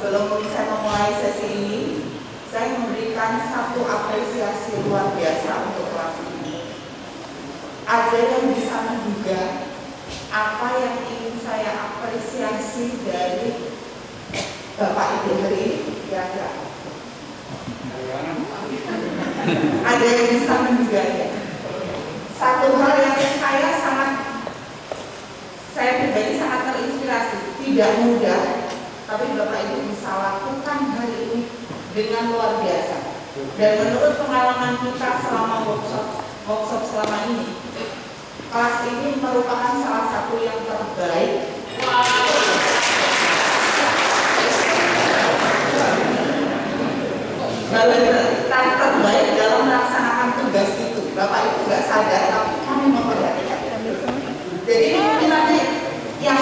sebelum saya memulai sesi ini, saya memberikan satu apresiasi luar biasa untuk kelas ini. Ada yang bisa menduga apa yang ingin saya apresiasi dari Bapak Ibu hari ini? Ya. Ada yang bisa menduga ya? Satu hal yang saya pribadi sangat terinspirasi, tidak mudah, tapi Bapak Ibu bisa lakukan hari ini dengan luar biasa. Dan menurut pengalaman kita selama workshop selama ini, kelas ini merupakan salah satu yang terbaik. Terbaik dalam melaksanakan tugas itu. Bapak Ibu nggak sadar, tapi kami memperhatikan. Jadi mungkin nanti yang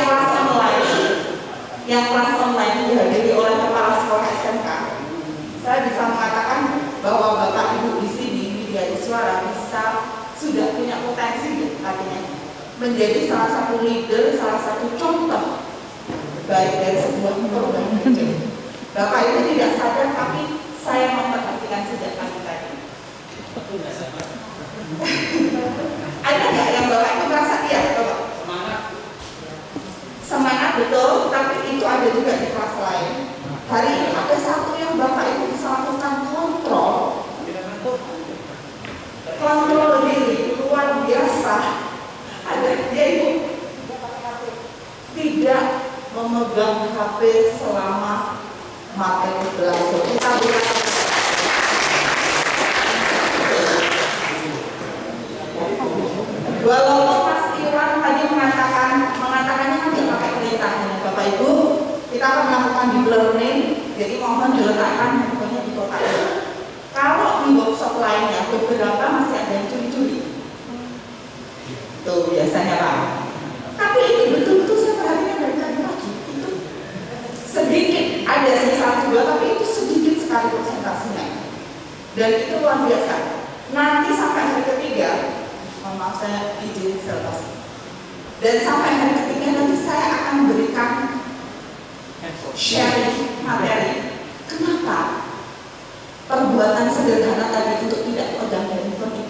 kelas online dihadiri oleh kepala sekolah SMK, saya bisa mengatakan bahwa Bapak Ibu di sini Media Suara sudah punya potensi, artinya menjadi salah satu leader, salah satu contoh baik dari sebuah perubahan kecil. Bapak Ibu tidak sadar, tapi saya memperhatikan sejak pagi tadi. Ada nggak yang Bapak Ibu merasa iya? Semangat betul, tapi itu ada juga di kelas lain. Hari ini ada satu yang Bapak Ibu bisa lakukan kontrol diri luar biasa. Ada dia Ibu tidak memegang HP selama materi berlangsung. Kita walaupun Mas Iwan tadi mengatakannya kan tidak pakai perintahnya Bapak Ibu, kita akan melakukan deep learning, jadi mohon diletakkan handphonenya di kotak. Kalau di workshop lainnya beberapa masih ada yang curi-curi, tuh biasanya Pak. Tapi ini betul-betul saya perhatikan dari tadi pagi, itu sedikit, ada sih 1-2, tapi itu sedikit sekali persentasenya, dan itu luar biasa. Nanti sampai hari ketiga, maaf saya izin observasi. Dan sampai hari ketiga nanti saya akan berikan sharing materi. Kenapa perbuatan sederhana tadi untuk tidak pegang handphone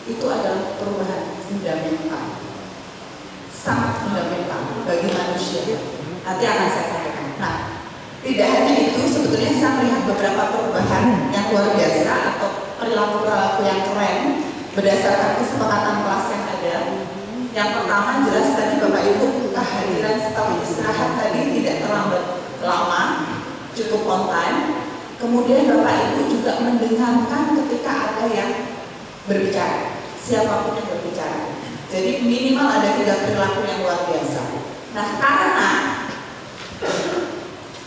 itu adalah perubahan fundamental, sangat fundamental bagi manusia. Nanti akan saya sampaikan. Nah, tidak hanya itu, sebetulnya saya melihat beberapa perubahan yang luar biasa atau perilaku-perilaku yang keren berdasarkan kesepakatan kelas yang ada. Yang pertama jelas tadi Bapak Ibu kehadiran setelah istirahat tadi tidak terlambat lama, cukup on time. Kemudian Bapak Ibu juga mendengarkan ketika ada yang berbicara, siapapun yang berbicara. Jadi minimal ada 3 perilaku yang luar biasa. Nah, karena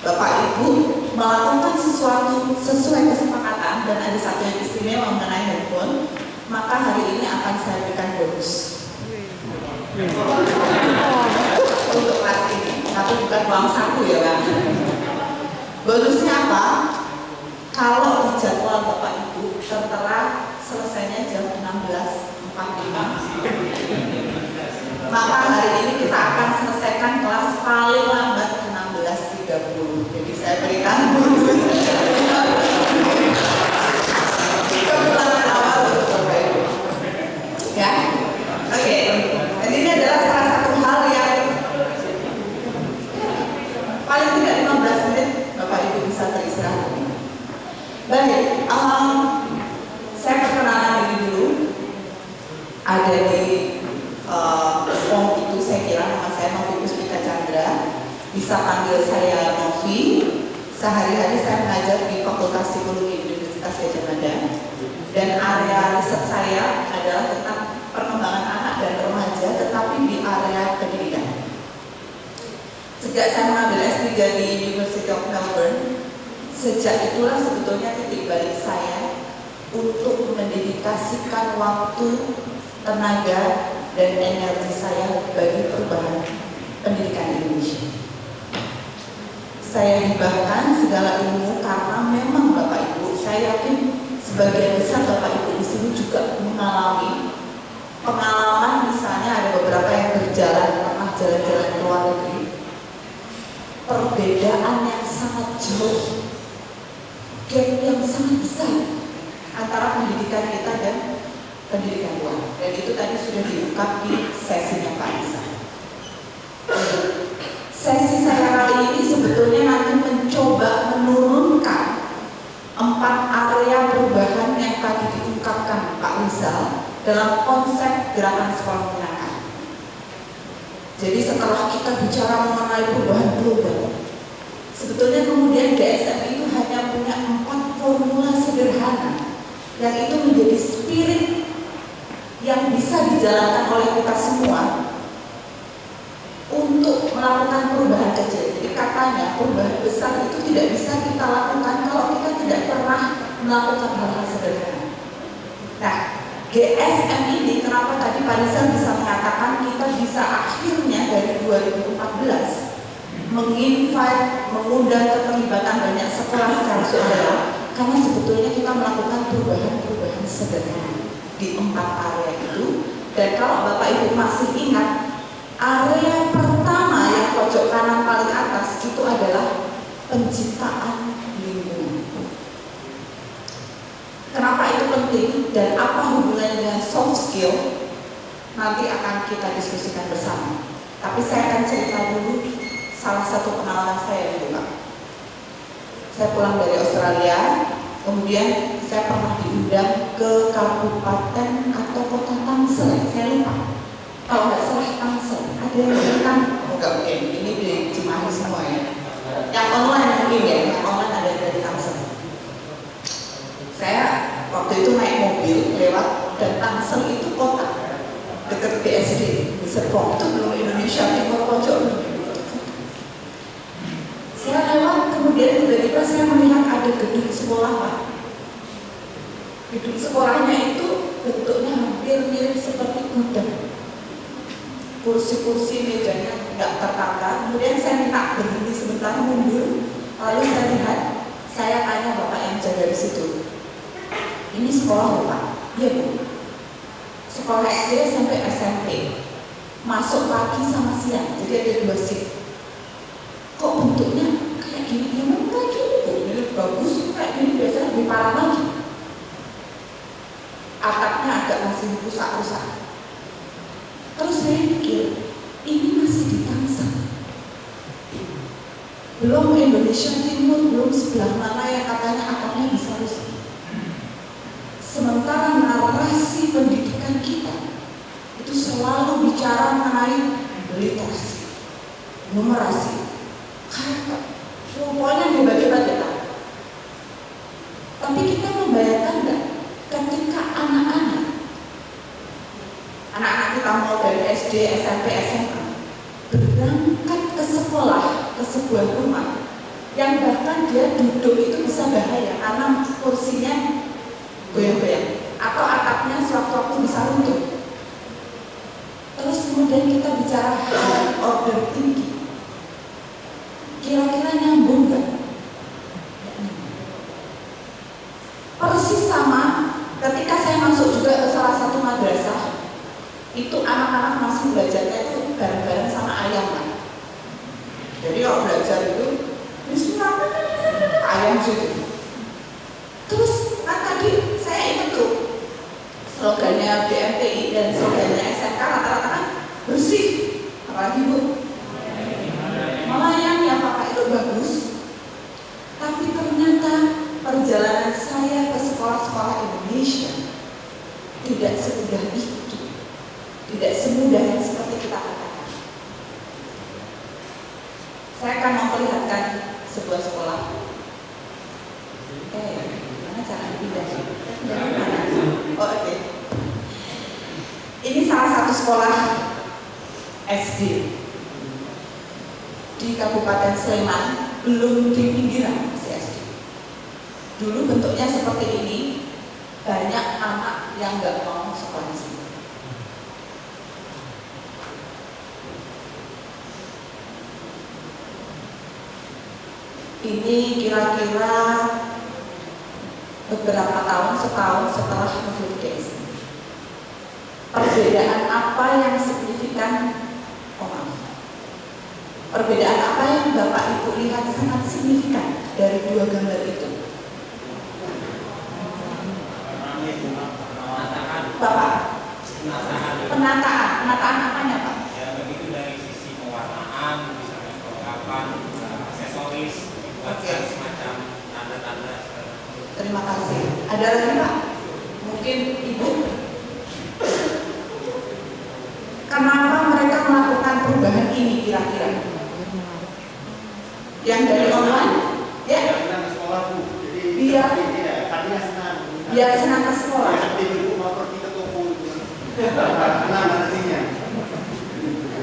Bapak Ibu melakukan sesuatu sesuai kesepakatan dan ada satu yang istimewa mengenai handphone, maka hari ini akan saya berikan bonus untuk kelas ini, tapi bukan uang saku ya Pak. Bonusnya apa? Kalau di jadwal Bapak Ibu tertera selesainya jam 16.45, maka hari ini kita akan selesaikan kelas paling lambat 16.30. Jadi saya berikan bonus. Ya, oke. Jadi ini adalah salah satu hal yang paling tidak 15 menit Bapak Ibu bisa beristirahat. Baik, saya perkenalan diri dulu. Ada di form itu saya kira nama saya Novi Puspita Chandra. Bisa panggil saya Novi. Sehari-hari saya mengajar di Fakultas Psikologi Universitas Gadjah Mada. Dan area riset saya adalah tentang perkembangan anak dan remaja, tetapi di area pendidikan. Sejak saya mengambil S3 di University of Melbourne, sejak itulah sebetulnya titik balik saya untuk mendedikasikan waktu, tenaga, dan energi saya bagi perubahan pendidikan Indonesia. Saya hibahkan segala ilmu karena memang Bapak Ibu, saya yakin sebagian besar Bapak Ibu di sini juga mengalami pengalaman, misalnya ada beberapa yang berjalan, pernah jalan-jalan ke luar negeri. Perbedaan yang sangat jauh, gap yang sangat besar antara pendidikan kita dan pendidikan luar. Dan itu tadi sudah diungkap di sesinya Pak Isa. Sesi saya kali ini sebetulnya nanti mencoba menurunkan 4 area perubahan yang tadi diungkapkan Pak Rizal dalam konsep gerakan sekolah menyenangkan. Jadi setelah kita bicara mengenai perubahan global, sebetulnya kemudian DSM itu hanya punya 4 formula sederhana yang itu menjadi spirit yang bisa dijalankan oleh kita semua untuk melakukan perubahan kecil. Jadi katanya perubahan besar itu tidak bisa kita lakukan kalau kita tidak pernah melakukan hal-hal sederhana. Nah, GSM ini kenapa tadi Pak Rizal bisa mengatakan kita bisa akhirnya dari 2014 mengundang keterlibatan banyak sekolah secara sukarela, karena sebetulnya kita melakukan perubahan-perubahan sederhana di 4 area itu. Dan kalau Bapak Ibu masih ingat, area pertama yang pojok kanan paling atas itu adalah penciptaan lingkungan. Kenapa itu penting dan apa hubungannya dengan soft skill? Nanti akan kita diskusikan bersama. Tapi saya akan cerita dulu salah satu pengalaman saya dulu, Pak. Saya pulang dari Australia, kemudian saya pernah diundang ke kabupaten atau kota Tangsel, saya lupa. Kalau nggak salah Tangsel, ada yang bilang, oh nggak mungkin, ini di Cimahi semua ya. Yang online mungkin ya, yang online ada dari Tangsel. Saya waktu itu naik mobil lewat, dan Tangsel itu kota dekat BSD di Serpong, itu belum Indonesia Timur pojok. Saya lewat, kemudian tiba-tiba saya melihat ada gedung sekolah, Pak. Gedung sekolahnya itu bentuknya hampir mirip seperti gudang. Kursi-kursi mejanya nggak tertata. Kemudian saya minta berhenti sebentar, mundur. Lalu saya lihat, saya tanya bapak yang jaga di situ, ini sekolah Pak? Iya Bu. Sekolah SD sampai SMP. Masuk pagi sama siang, jadi ada 2 shift. Kok bentuknya kayak gini? Ya memang kayak gini Bu. Ini bagus, kayak gini biasanya lebih parah lagi. Atapnya agak masih rusak-rusak. Terus saya pikir, ini masih di Tangsel. Belum Indonesia Timur, belum sebelah mana yang katanya atapnya bisa rusak. Sementara narasi pendidikan kita itu selalu bicara mengenai literasi, numerasi, kata, pokoknya hebat-hebat. Tapi kita membayangkan nggak ketika anak-anak kita mau dari SD, SMP, SMA berangkat ke sekolah, ke sebuah rumah yang bahkan dia duduk itu bisa bahaya karena kursinya goyang-goyang atau atapnya sewaktu-waktu bisa runtuh. Terus kemudian kita bicara order tinggi, kira-kira nyambung nggak? Persis sama ketika saya masuk juga ke salah satu madrasah, itu anak-anak masih belajarnya itu bareng-bareng sama ayam kan. Jadi kalau belajar itu bismillah ayam situ. Terus kan tadi saya ingat tuh slogannya BMTI dan slogannya SMK rata-rata kan bersih, apalagi Bu melayani ya Pak, itu bagus. Tapi ternyata perjalanan saya ke sekolah-sekolah Indonesia tidak semudah itu, tidak semudah yang seperti kita katakan. Saya akan memperlihatkan sebuah sekolah. Gimana cara dipindah? Oh, oke. Ini salah satu sekolah SD di Kabupaten Sleman, belum di pinggiran masih SD. Dulu bentuknya seperti ini, banyak anak yang nggak mau sekolah di sini. Ini kira-kira beberapa tahun, setahun setelah modifikasi. Perbedaan apa yang signifikan? Perbedaan apa yang Bapak Ibu lihat sangat signifikan buatkan semacam tanda-tanda. Terima kasih. Ada lagi Pak? Mungkin Ibu? Kenapa mereka melakukan perubahan ini kira-kira? Yang dari online? Ya? Biar senang ke sekolah.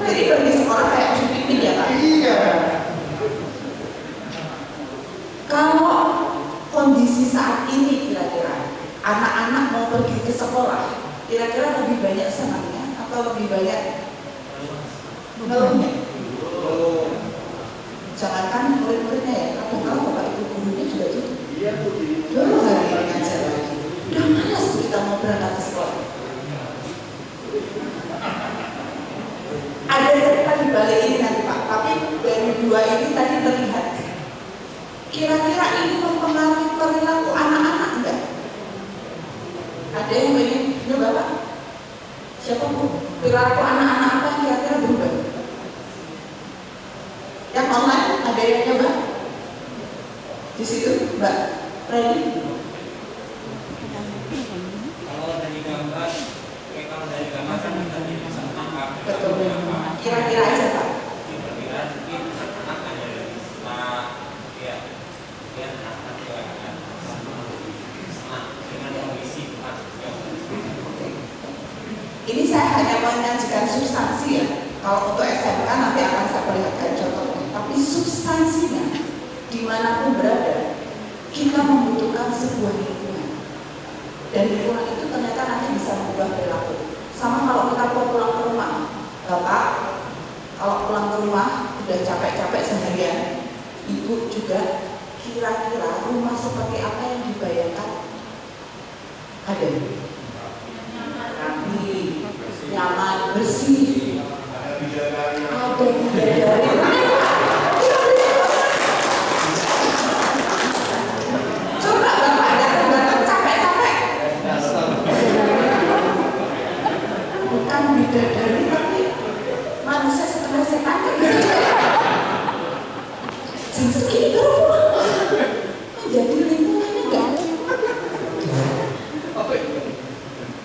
Jadi pergi sekolah kayak piknik ya Pak? Iya. Kalau kondisi saat ini kira-kira anak-anak mau pergi ke sekolah, kira-kira lebih banyak senangnya atau lebih banyak ngeluhnya? Jangankan murid-muridnya ya, kadang-kadang bapak ibu gurunya juga gitu. Dulu hari ini ngajar lagi, udah malas kita mau berangkat ke sekolah. Ada cerita di balik ini nanti Pak, tapi dari dua ini tadi terlihat. Kira-kira ini mempengaruhi perilaku anak-anak enggak? Ada yang ingin nyoba Pak? Siapa Bu? Perilaku anak-anak apa yang kira-kira berubah? Yang online ada yang nyoba? Di situ Mbak Ready? Kalau dari gambar kan kita bisa menangkap. Betul. Kira-kira aja Pak. Kira-kira mungkin anak-anak hanya bisa dia anak juga akan senang dengan kondisi tempat. Ini saya hanya menyajikan substansi ya. Kalau untuk SMK nanti akan saya perlihatkan contohnya. Tapi substansinya dimanapun berada, kita membutuhkan sebuah lingkungan. Dan lingkungan itu ternyata nanti bisa mengubah perilaku. Sama kalau kita mau pulang ke rumah, Bapak, kalau pulang ke rumah udah capek-capek seharian, Ibu juga kira-kira rumah seperti apa yang dibayangkan? Ada rapi, nyaman, bersih, ada bidadari. Coba Bapak datang capek-capek, bukan bidadari tapi manusia setengah setan kan bisa juga. Jam segini baru pulang, menjadi lingkungannya enggak?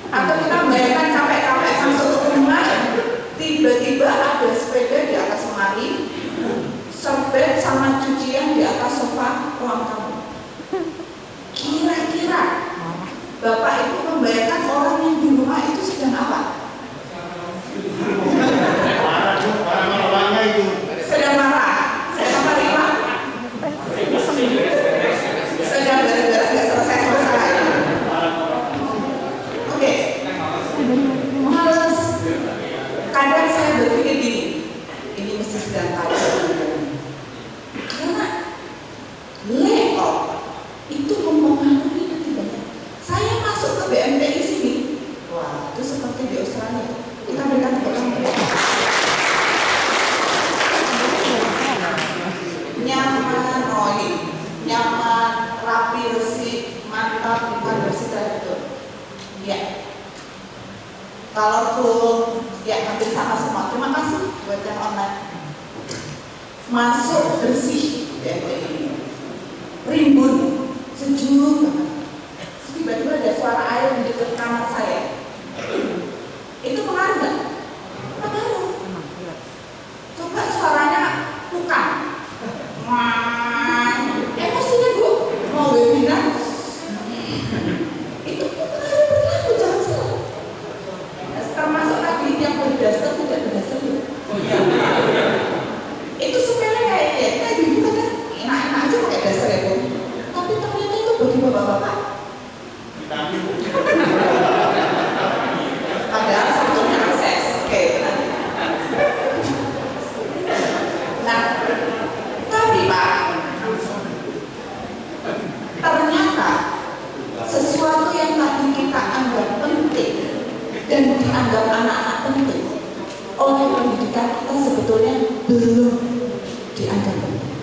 Atau kita bayangkan capek-capek masuk ke rumah, tiba-tiba ada sepeda di atas lemari, serbet sama cucian di atas sofa ruang tamu. Kira-kira Bapak Ibu membayangkan orang yang di rumah itu sedang apa? Marah itu. Sedang marah. Sedang apa nih Pak? Sedang gara-gara nggak selesai. Oke. Males. Kadang saya berpikir gini, ini mesti sedang tajam. Karena layout itu mempengaruhi nanti banyak. Saya masuk ke BMTI sini, wah itu seperti di Australia. Kita berikan tepuk tangan. Nyaman, nyaman, rapi, bersih, mantap, bukan bersih betul. Ya. Colorful, ya hampir sama semua. Terima kasih buat yang online. Masuk bersih, BMTI. Rimbun, sejuk banget. Tiba-tiba ada suara air di dekat kamar saya. Itu pengaruh nggak? Pengaruh. Coba suaranya bukan. Emosinya Bu, mau webinar. Itu pengaruh perilaku, jangan salah. Termasuk tadi yang berdaster tidak berdaster. Itu sepele kayak ya, kita dulu kan enak-enak aja pakai daster ya Bu. Tapi ternyata itu bagi bapak-bapak. Padahal satunya akses. Oke, nah, tapi Pak, ternyata sesuatu yang tadi kita anggap penting dan dianggap anak-anak penting oleh pendidikan kita sebetulnya belum dianggap penting.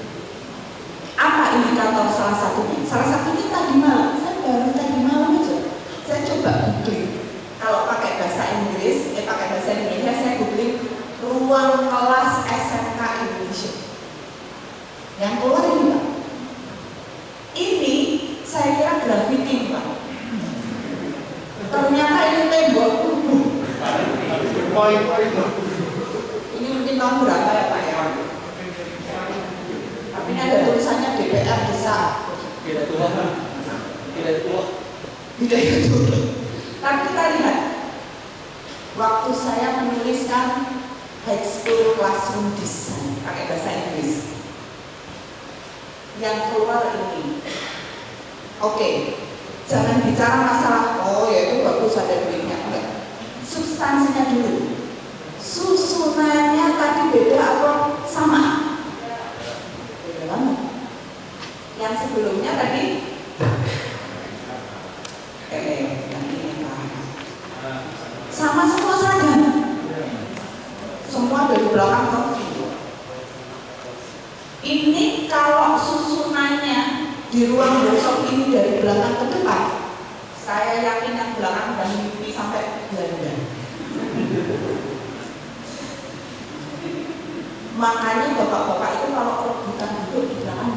Apa indikator salah satunya? Salah satunya tadi malam, saya baru tadi malam aja, saya coba googling. Kalau pakai bahasa Inggris, pakai bahasa Indonesia, saya googling ruang kelas SMK Indonesia. Yang keluar ini Pak, itu. Ini mungkin tahun berapa ya Pak ya? Tapi ini ada tulisannya DPR besar. Tidak tua. Tidak tua. Tidak itu. Tapi kita lihat, waktu saya menuliskan high school classroom design pakai bahasa Inggris, yang keluar ini. Oke, jangan bicara masalah oh ya itu bagus ada duitnya, enggak. Substansinya dulu. Susunannya tadi beda atau sama? Beda banget. Yang sebelumnya tadi yang ini sama semua saja. Semua dari belakang ke sini. Ini kalau susunannya di ruang workshop ini dari belakang ke depan, saya yakin yang belakang dan mimpi sampai Belanda. Makanya bapak-bapak itu kalau rebutan duduk di belakang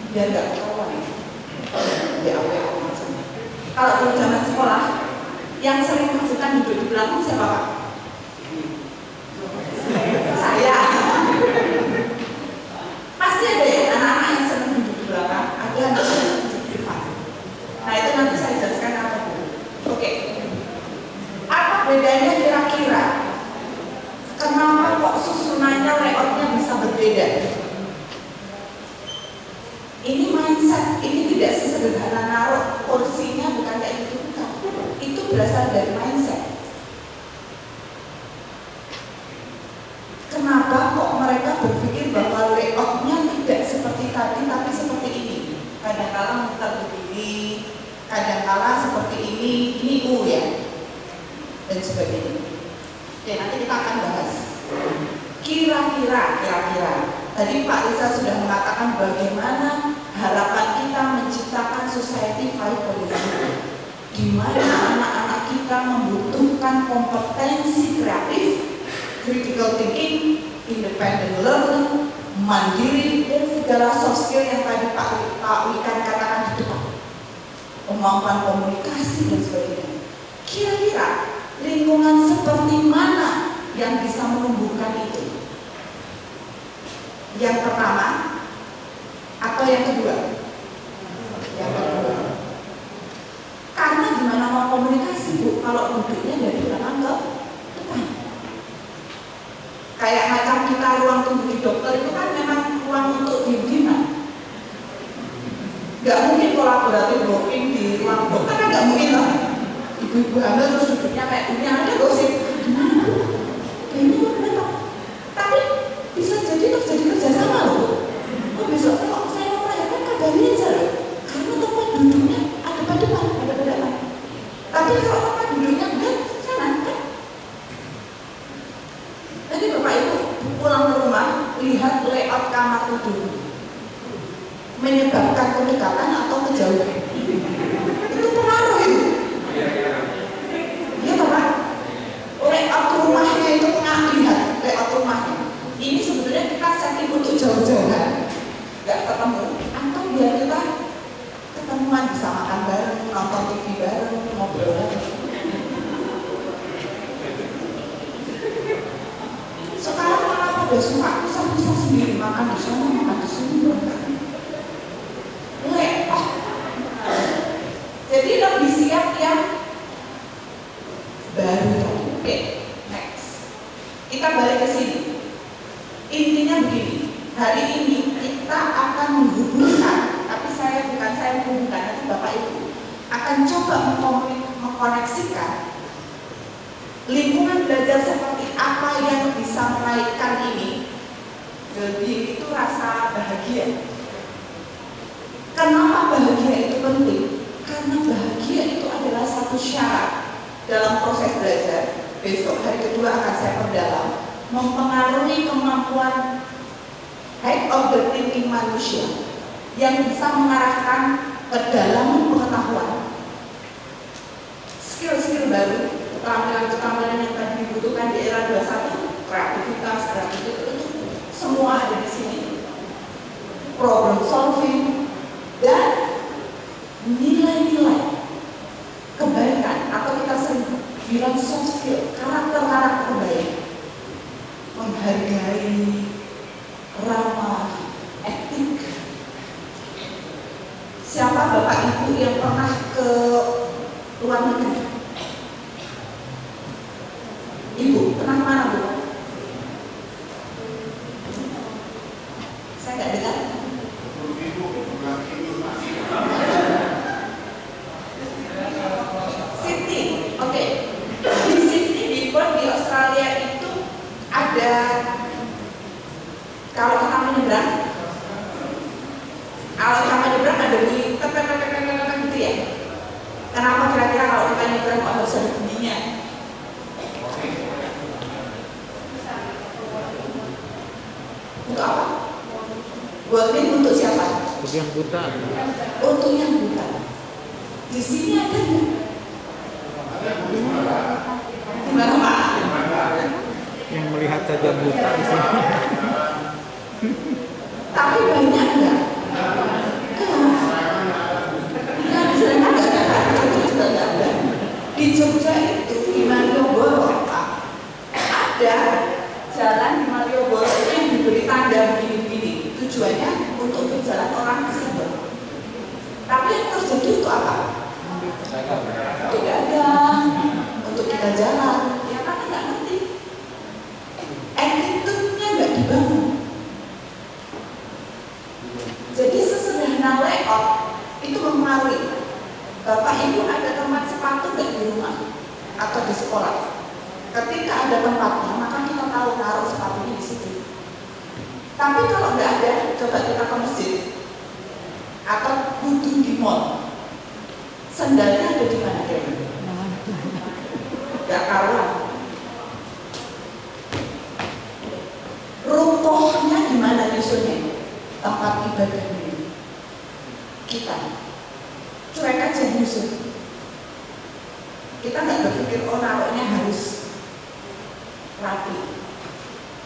biar nggak ketahuan ya apa maksudnya. Kalau dulu zaman sekolah yang sering rebutan duduk di belakang siapa Pak? Saya. Pasti ada ya anak-anak yang senang duduk di belakang, ada anak yang senang duduk di depan. Nah itu nanti saya jelaskan apa dulu. Oke. Apa bedanya kira-kira? Kenapa kok susunannya layoutnya bisa berbeda? Ini mindset, ini tidak sesederhana naruh kursinya bukan kayak gitu, bukan. Itu berasal dari mindset. Kenapa kok mereka berpikir bahwa layoutnya tidak seperti tadi tapi seperti ini? Kadang-kala muter begini, kadang-kala seperti ini U ya, dan sebagainya. Oke, nanti kita akan bahas. Kira-kira tadi Pak Risa sudah mengatakan bagaimana harapan kita menciptakan society 5.0, di mana anak-anak kita membutuhkan kompetensi kreatif, critical thinking, independent learning, mandiri, dan segala soft skill yang tadi Pak Wikan katakan di depan, kemampuan komunikasi dan sebagainya. Kira-kira lingkungan seperti mana yang bisa menumbuhkan itu? Yang pertama atau yang kedua? Yang kedua. Karena gimana mau komunikasi Bu kalau duduknya dari belakang ke depan? Kayak macam kita ruang tunggu di dokter itu kan memang ruang untuk diem-dieman. Gak mungkin kolaboratif walking di ruang dokter kan gak mungkin loh. Ibu-ibu hamil terus duduknya kayak gini, ada gosip gimana Bu? Ini kenapa? Tapi bisa jadi terjadi kerjasama loh. Oh besok kalau saya mau melahirkan kabarin aja loh. Karena tempat duduknya ada pada depan, ada pada depan. Tapi kalau tempat duduknya enggak, jangan kan? Jadi Bapak Ibu pulang ke rumah lihat layout kamar tidur, menyebabkan kedekatan atau kejauhan. Itu pengaruh itu. Iya Bapak. Layout rumahnya itu lihat layout rumahnya. Ini sebetulnya kita setting untuk jauh-jauhan, nggak ketemu, atau biar kita ketemuan bisa makan bareng, nonton TV bareng, ngobrol bareng. Sekarang malah pada suka pisah-pisah sendiri, makan di sana, makan di sini. Jadi lebih siap yang baru. Oke, next. Kita balik ke sini. Intinya begini, hari ini kita akan menghubungkan, tapi bukan saya menghubungkan, nanti Bapak Ibu akan coba mengkoneksikan lingkungan belajar seperti apa yang bisa menaikkan ini. Jadi itu rasa bahagia. Kenapa bahagia itu penting? Karena bahagia itu adalah satu syarat dalam proses belajar. Besok hari kedua akan saya perdalam, mempengaruhi kemampuan high order thinking manusia yang bisa mengarahkan kedalaman pengetahuan, skill-skill baru, keterampilan-keterampilan yang tadi dibutuhkan di era 21, kreativitas, itu semua ada di sini. Problem solving dan nilai-nilai kebaikan atau kita sering bilang soft skill, karakter Siapa Bapak Ibu yang pernah ke luar negeri? Ibu, pernah kemana Bu? Saya nggak dengar. Sydney, oke. Di Sydney, di Perth, di Australia itu ada, kalau kita menyeberang ada bunyi tepet gitu ya. Kenapa kira-kira kalau kita nyebrang kok harus ada bunyinya? Untuk apa? Buatin untuk siapa? Untuk yang buta. Untuk yang buta. Di sini ada nggak? Di mana Pak? Yang melihat saja buta di sini. Tapi banyak nggak? Di Jogja itu di Malioboro Pak, ada jalan di Malioboro itu yang diberi tanda begini-begini, tujuannya untuk berjalan orang disabilitas. Tapi yang terjadi untuk apa? Untuk dagang, untuk kita jalan, ya kan nggak ngerti. Attitude-nya nggak dibangun. Jadi sesederhana layout itu mempengaruhi. Bapak Ibu ada tempat sepatu nggak di rumah atau di sekolah? Ketika ada tempatnya, maka kita tahu naruh sepatunya di situ. Tapi kalau nggak ada, coba kita ke masjid atau duduk di mall, sendalnya ada di mana kira-kira? Nggak karuan. Rukohnya di mana nyusunnya? Tempat ibadah ini. Kita cuek aja nyusun. Kita nggak berpikir oh naruhnya harus rapi.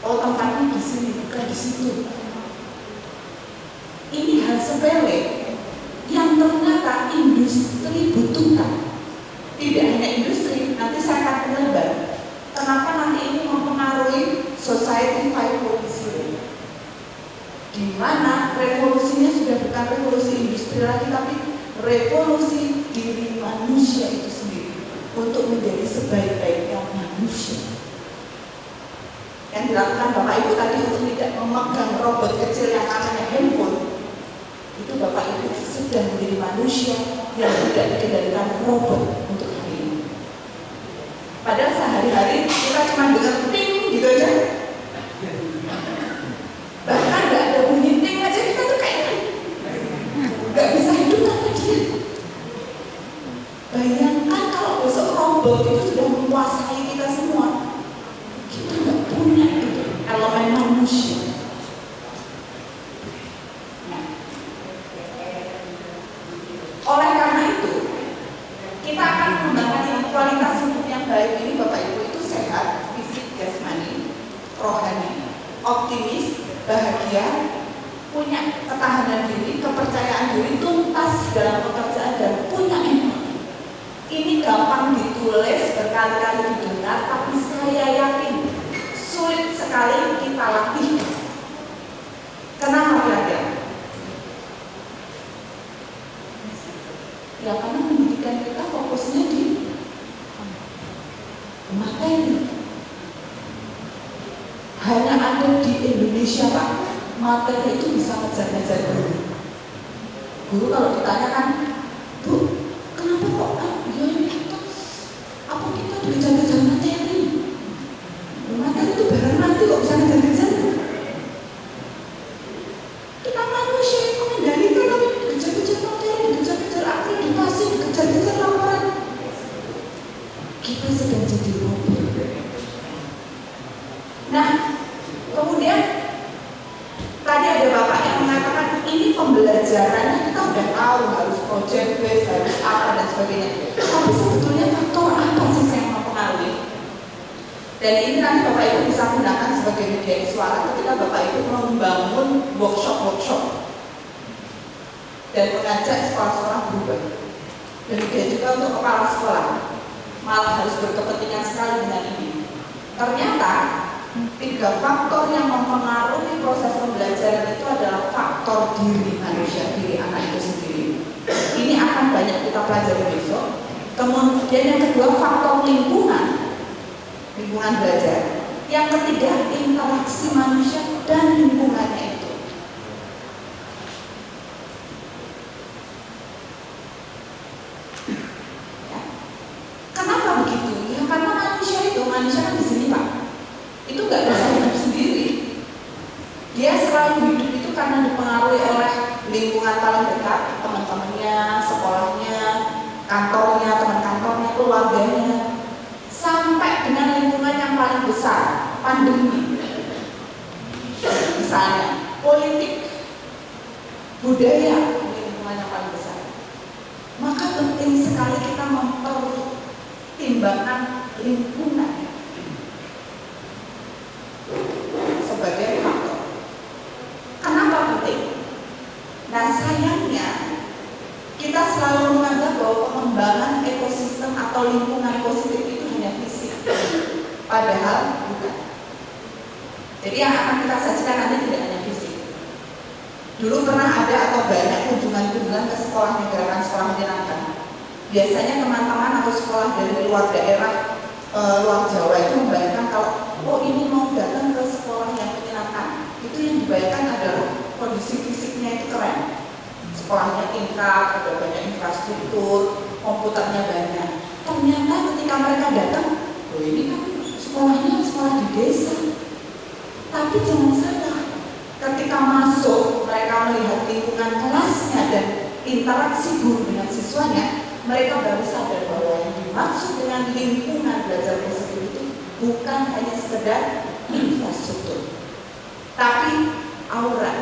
Oh tempatnya di sini bukan di situ. Ini hal sepele yang ternyata industri butuhkan. Tidak hanya industri, nanti saya akan melebar. Kenapa nanti ini mempengaruhi society 5.0, di mana revolusinya sudah bukan revolusi industri lagi, tapi revolusi diri manusia itu sendiri untuk menjadi sebaik-baiknya manusia. Yang dilakukan Bapak Ibu tadi untuk tidak memegang robot kecil yang namanya handphone, itu Bapak Ibu sudah menjadi manusia yang tidak dikendalikan robot untuk hari ini. Padahal sehari-hari kita cuma dengar ting gitu aja, bahkan nggak ada bunyi ting aja kita tuh kayak nggak bisa hidup tanpa dia. Bayangkan kalau besok robot itu sudah menguasai kita semua, kita nggak punya itu elemen manusia. Nah, oleh karena itu kita akan mengembangkan kualitas hidup yang baik ini Bapak Ibu itu sehat, fisik, jasmani, rohani, optimis, bahagia, punya ketahanan diri, kepercayaan diri, tuntas dalam pekerjaan dan punya empati. Ini gampang ditulis, berkali-kali didengar, tapi saya yakin sulit sekali kita latih. Kenapa kira-kira? Ya karena pendidikan kita fokusnya di materi. Hanya ada di Indonesia Pak, materi itu bisa ngejar-ngejar guru. Guru kalau ditanyakan, Bu, kenapa kok ya ini kita, apa kita ngejar-ngejar materi? Materi itu barang nanti kok bisa ngejar-ngejar? Kita manusia yang mengendalikan, tapi ngejar-ngejar materi, ngejar-ngejar akreditasi, ngejar-ngejar laporan. Kita sedang jadi robot. Nah, kemudian tadi ada Bapak yang mengatakan ini pembelajarannya kita udah tahu harus project based, harus apa dan sebagainya. Tapi sebetulnya faktor apa sih yang mempengaruhi? Dan ini nanti Bapak Ibu bisa gunakan sebagai media suara ketika Bapak Ibu membangun workshop dan mengajak sekolah-sekolah berubah. Demikian juga untuk kepala sekolah, malah harus berkepentingan sekali dengan ini. Ternyata 3 faktor yang mempengaruhi proses pembelajaran itu adalah faktor diri manusia, diri anak itu sendiri. kita pelajari besok. Kemudian yang kedua faktor lingkungan belajar. Yang ketiga interaksi manusia dan lingkungannya itu. Ya. Kenapa begitu? Ya karena manusia kan di sini Pak, itu nggak bisa hidup sendiri. Dia selalu hidup itu karena dipengaruhi oleh lingkungan paling dekat, teman-temannya, sekolahnya, kantornya, teman kantornya, keluarganya, sampai dengan lingkungan yang paling besar, pandemi. Misalnya, politik, budaya, lingkungan yang paling besar. Maka penting sekali kita mempertimbangkan lingkungan sebagai faktor. Kenapa penting? Nah sayangnya kita selalu menganggap bahwa pengembangan ekosistem atau lingkungan positif itu hanya fisik, padahal bukan. Jadi yang akan kita sajikan nanti tidak hanya fisik. Dulu pernah ada atau banyak kunjungan-kunjungan ke sekolahnya, gerakan sekolah menyenangkan. Biasanya teman-teman atau sekolah dari luar daerah, luar Jawa itu membayangkan kalau ini mau datang ke sekolah yang menyenangkan, itu yang dibayangkan adalah kondisi fisiknya itu keren. Sekolahnya tingkat, ada banyak infrastruktur, komputernya banyak. Ternyata ketika mereka datang, ini kan sekolahnya sekolah di desa. Tapi jangan salah, ketika masuk mereka melihat lingkungan kelasnya dan interaksi guru dengan siswanya, mereka baru sadar bahwa yang dimaksud dengan lingkungan belajar positif itu bukan hanya sekedar infrastruktur, tapi aura.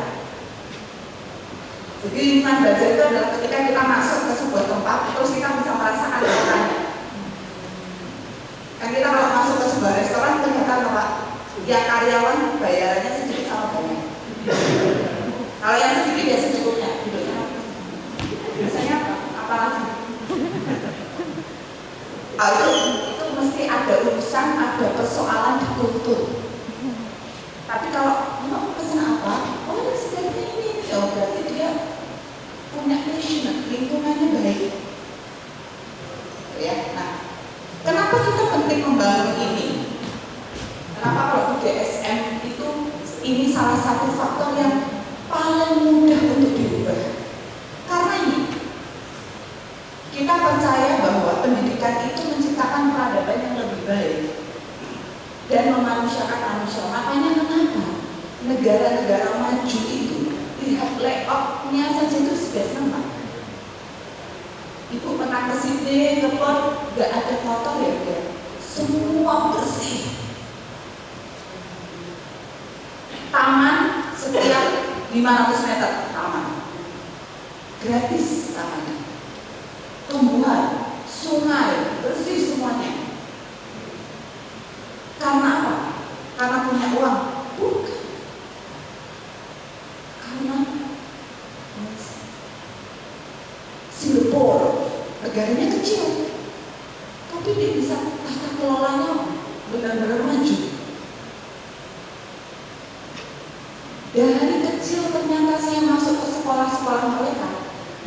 Jadi lingkungan belajar itu adalah ketika kita masuk ke sebuah tempat, terus kita bisa merasakan auranya. Kan kita kalau masuk ke sebuah restoran kelihatan apa? Ya karyawan bayarannya sedikit sama banyak. Kalau yang sedikit ya secukupnya. Biasanya apa lagi? Itu mesti ada urusan, ada persoalan di kultur. Tapi kalau mau pesan apa? Ya sebenarnya ini. Ya berarti dia punya passion, lingkungannya baik. Ya, nah, kenapa kita penting membangun ini? Kenapa kalau di DSM itu ini salah satu faktor yang paling mudah untuk diubah? Karena ini kita percaya bahwa pendidikan itu menciptakan peradaban yang lebih baik dan memanusiakan manusia. Makanya kenapa negara-negara maju itu lihat layout-nya saja itu sudah senang. Ibu pernah ke sini, ke port, gak ada kotor ya, semua bersih. Taman setiap 500 meter taman, gratis tamannya. Tumbuhan, sungai, bersih semuanya. Karena apa? Karena punya uang? Bukan. Karena Singapura, negaranya kecil, tapi dia bisa tata kelolanya benar-benar maju. Dari kecil ternyata saya masuk ke sekolah-sekolah mereka.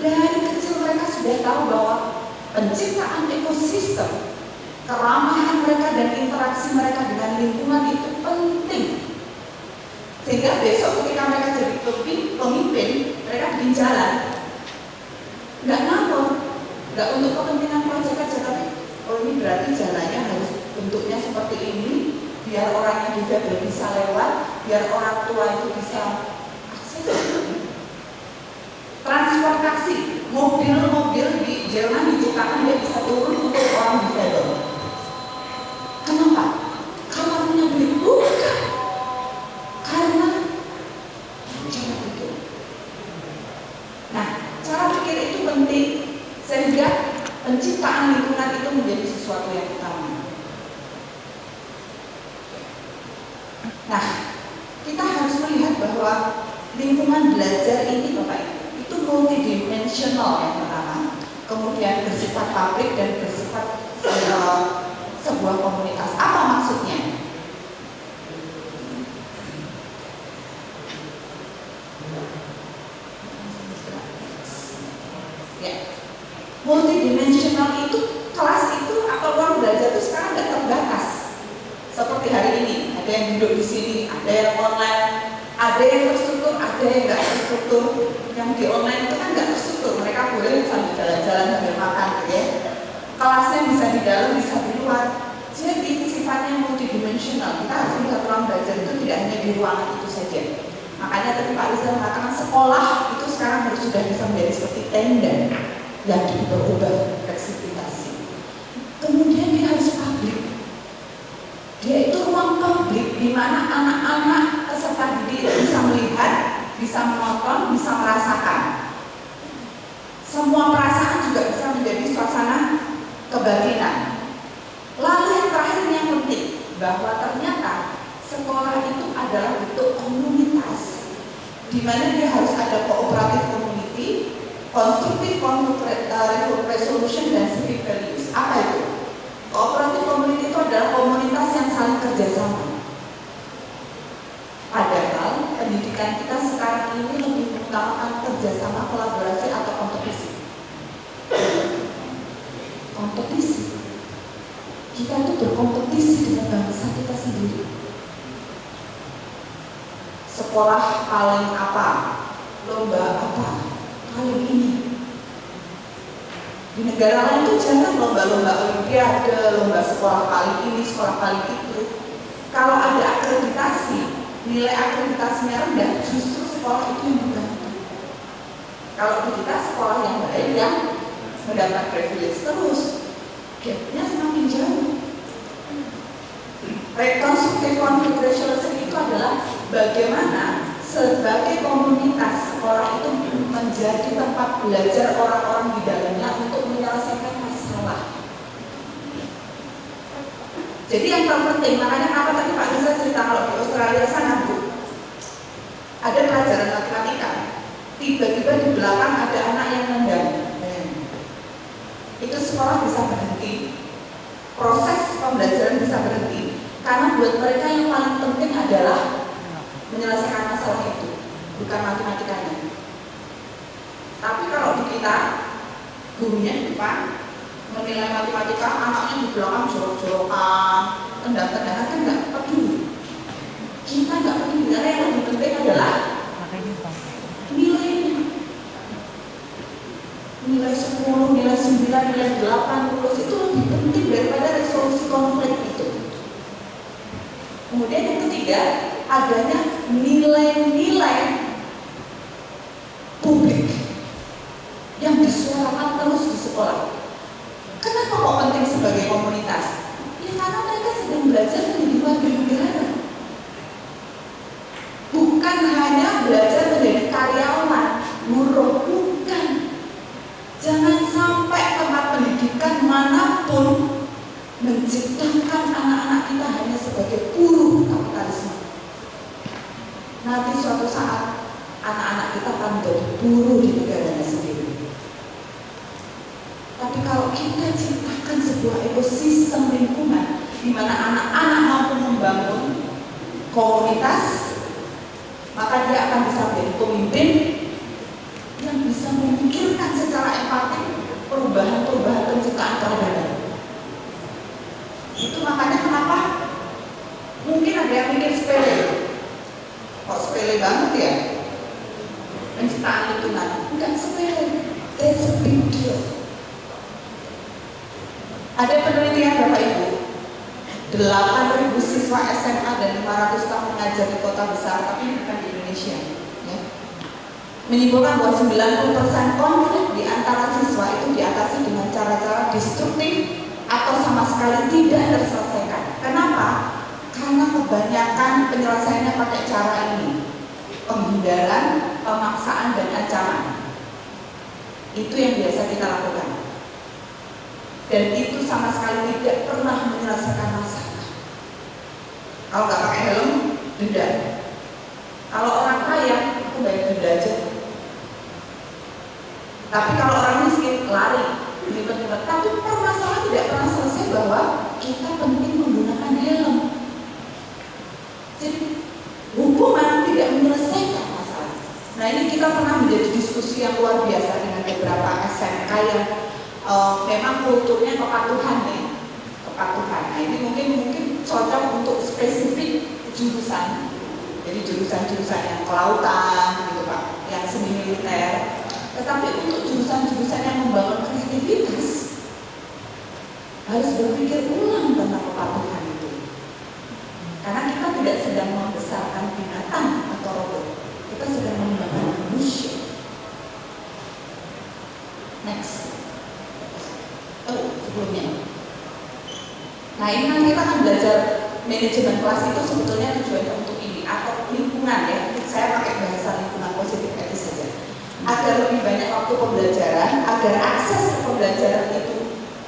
Dari kecil mereka sudah tahu bahwa penciptaan ekosistem, keramahan mereka dan interaksi mereka dengan lingkungan itu penting. Sehingga besok ketika mereka jadi pemimpin, mereka bikin jalan. Nggak ngawur, nggak untuk kepentingan proyek aja, tapi ini berarti jalannya harus bentuknya seperti ini, biar orang yang difabel bisa lewat, biar orang tua itu bisa akses. Transportasi, mobil-mobil di Jerman diciptakan dia bisa turun untuk orang difabel. Kenapa? Karena punya duit? Bukan. Karena cara pikir. Nah, cara pikir itu penting sehingga penciptaan lingkungan itu menjadi sesuatu yang utama. Nah, kita harus melihat bahwa lingkungan belajar ini Bapak Ibu itu multidimensional yang pertama, kemudian bersifat pabrik dan bersifat sebuah komunitas. Apa maksudnya? Ya. Multidimensional itu, kelas itu atau ruang belajar itu sekarang nggak terbatas. Seperti hari ini, ada yang duduk di sini, ada yang online, ada yang terstruktur, ada yang nggak terstruktur. Yang di online itu kan nggak terstruktur, mereka boleh sambil jalan-jalan sambil makan, gitu ya. Kelasnya bisa di dalam, bisa di luar. Jadi sifatnya multidimensional. Kita harus melihat ruang belajar itu tidak hanya di ruangan itu saja. Makanya tadi Pak Rizal mengatakan sekolah itu sekarang harus sudah bisa menjadi seperti tenda yang berubah fleksibilitas. Kemudian dia harus publik. Dia itu ruang publik di mana anak-anak peserta didik bisa melihat, bisa menonton, bisa merasakan. Semua perasaan juga bisa menjadi suasana kebatinan. Lalu yang terakhir yang penting, bahwa ternyata sekolah itu adalah bentuk komunitas, di mana dia harus ada cooperative community, constructive conflict resolution, dan civic values. Apa itu? Cooperative community itu adalah komunitas yang saling kerjasama. Padahal pendidikan kita sekarang ini lebih mengutamakan kerjasama, kolaborasi, atau kompetisi. Kompetisi. Kita itu berkompetisi dengan bangsa kita sendiri. Sekolah paling apa? Lomba apa? Paling ini. Di negara lain itu jangan lomba-lomba olimpiade, lomba sekolah paling ini, sekolah paling itu. Kalau ada akreditasi, nilai akreditasinya rendah, justru sekolah itu yang dibantu. Kalau kita sekolah yang baik, yang mendapat privilege terus, gapnya semakin jauh. Reconstructive conflict resolution itu adalah bagaimana sebagai komunitas sekolah itu menjadi tempat belajar orang-orang di dalamnya untuk menyelesaikan masalah. Jadi yang terpenting, makanya kenapa tadi Pak Nisa cerita kalau di Australia sana Bu, ada pelajaran matematika, tiba-tiba di belakang ada anak yang nendang. Itu sekolah bisa berhenti, proses pembelajaran bisa berhenti, karena buat mereka yang paling penting adalah menyelesaikan masalah itu, bukan matematikanya. Tapi kalau di kita, gurunya di depan menilai matematika, anaknya di belakang jorok-jorokan, tendang-tendangan, kan nggak peduli. Kita nggak peduli, karena yang lebih penting adalah nilainya. Nilai 10, nilai 9, nilai 80 itu lebih penting daripada resolusi konflik itu. Kemudian yang ketiga, adanya nilai-nilai publik yang disuarakan terus di sekolah. Kenapa kok penting sebagai komunitas? Ya karena mereka sedang belajar menjadi warga negara. Bukan hanya belajar menjadi karyawan, buruh, bukan. Jangan sampai tempat pendidikan manapun menciptakan anak-anak kita hanya sebagai buruh kapitalisme. Nanti suatu saat anak-anak kita akan menjadi buruh di negaranya sendiri. Tapi kalau kita ciptakan sebuah ekosistem lingkungan di mana anak-anak mampu membangun komunitas, maka dia akan bisa menjadi pemimpin yang bisa memikirkan secara empatik perubahan-perubahan penciptaan peradaban. Itu makanya kenapa mungkin ada yang mikir sepele. Kok sepele banget ya penciptaan lingkungan? Enggak sepele, that's a big deal. Ada penelitian Bapak Ibu, 8.000 siswa SMA dan 500 tahun mengajar di kota besar, tapi bukan di Indonesia ya, menyimpulkan bahwa 90% konflik di antara siswa itu diatasi dengan cara-cara destruktif atau sama sekali tidak terselesaikan. Kenapa? Karena kebanyakan penyelesaiannya pakai cara ini, penghindaran, pemaksaan, dan ancaman. Itu yang biasa kita lakukan. Dan itu sama sekali tidak pernah menyelesaikan masalah. Kalau nggak pakai helm, denda. Kalau orang kaya, itu bayar denda aja. Tapi kalau orang miskin, lari, lipat-lipat. Tapi permasalahan tidak pernah selesai bahwa kita penting menggunakan helm. Jadi hukuman tidak menyelesaikan masalah. Nah ini kita pernah menjadi diskusi yang luar biasa dengan beberapa SMK yang memang kulturnya kepatuhan ya, kepatuhan. Nah ini mungkin cocok untuk spesifik jurusan. Jadi jurusan-jurusan yang kelautan gitu Pak, yang semi militer. Tetapi untuk jurusan-jurusan yang membangun kreativitas harus berpikir ulang tentang kepatuhan itu. Karena kita tidak sedang membesarkan binatang atau robot, kita sedang mengembangkan manusia. Next. Sebelumnya. Nah ini nanti kita akan belajar manajemen kelas itu sebetulnya tujuannya untuk ini atau lingkungan ya. Saya pakai bahasa lingkungan positif etis saja. Agar lebih banyak waktu pembelajaran, agar akses ke pembelajaran itu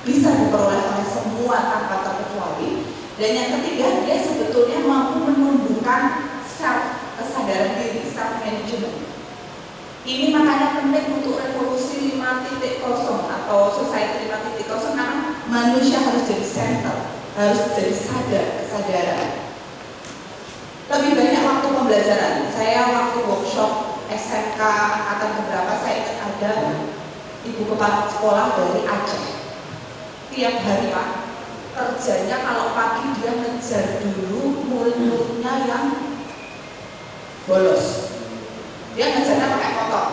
bisa diperoleh oleh semua tanpa terkecuali. Dan yang ketiga, dia sebetulnya mampu menumbuhkan kesadaran diri, self management. Ini makanya penting untuk revolusi 5.0 atau society 5.0 karena manusia harus jadi center, harus jadi kesadaran. Lebih banyak waktu pembelajaran. Saya waktu workshop SMK angkatan beberapa, saya ingat ada ibu kepala sekolah dari Aceh. Tiap hari Pak, kerjanya kalau pagi dia ngejar dulu murid-muridnya yang bolos. Dia ngejarnya pakai motor.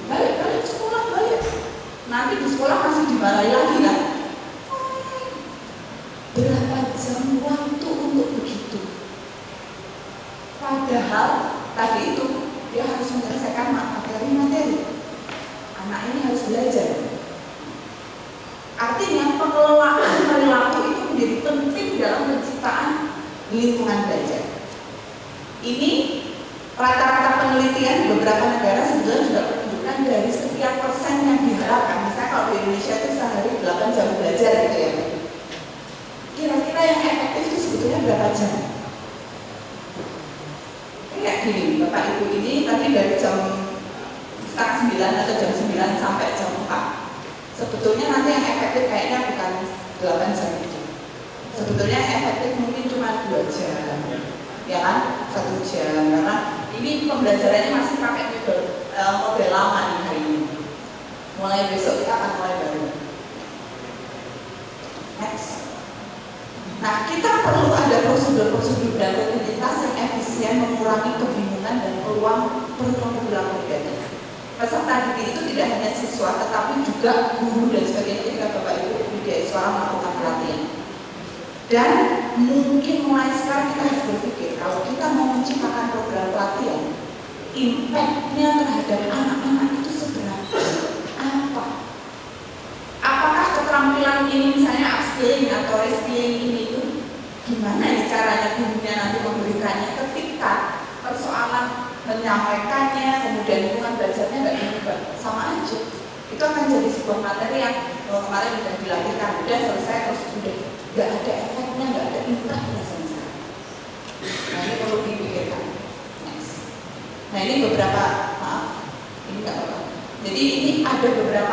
Balik sekolah, balik. Nanti di sekolah masih dimarahi lagi kan? Berapa jam waktu untuk begitu? Padahal tadi itu dia harus menyelesaikan materi. Anak ini harus belajar. Artinya pengelolaan perilaku itu menjadi penting dalam penciptaan lingkungan belajar. Ini rata-rata penelitian di beberapa negara sebetulnya sudah menunjukkan dari sekian persen yang diharapkan. Misalnya kalau di Indonesia itu sehari 8 jam belajar gitu ya. Kira-kira yang efektif itu sebetulnya berapa jam? Kayak gini, Bapak Ibu ini tadi dari jam setengah 9 atau jam 9 sampai jam 4. Sebetulnya nanti yang efektif kayaknya bukan 8 jam itu. Sebetulnya yang efektif mungkin cuma 2 jam. Ya kan? 1 jam. Karena ini pembelajarannya masih pakai model lama nih hari ini. Mulai besok kita akan mulai baru. Next. Nah, kita perlu ada prosedur-prosedur dan rutinitas yang efisien mengurangi kebingungan dan peluang perilaku negatif. Peserta didik itu tidak hanya siswa, tetapi juga guru dan sebagainya ketika Bapak Ibu budaya suara melakukan pelatihan. Dan mungkin mulai sekarang kita harus berpikir kalau kita mau menciptakan program pelatihan, impact-nya terhadap anak-anak itu seberapa? Apa? Apakah keterampilan ini misalnya upskilling atau reskilling ini itu gimana ya caranya gurunya nanti memberikannya ketika persoalan menyampaikannya, kemudian lingkungan belajarnya nggak diubah, sama aja. Itu akan jadi sebuah materi yang kemarin sudah dilatihkan, udah selesai terus sudah nggak ada efeknya, nggak ada impactnya sama sekali. Nah ini perlu dipikirkan. Next. Nah ini beberapa, maaf, ini nggak apa-apa. Jadi ini ada beberapa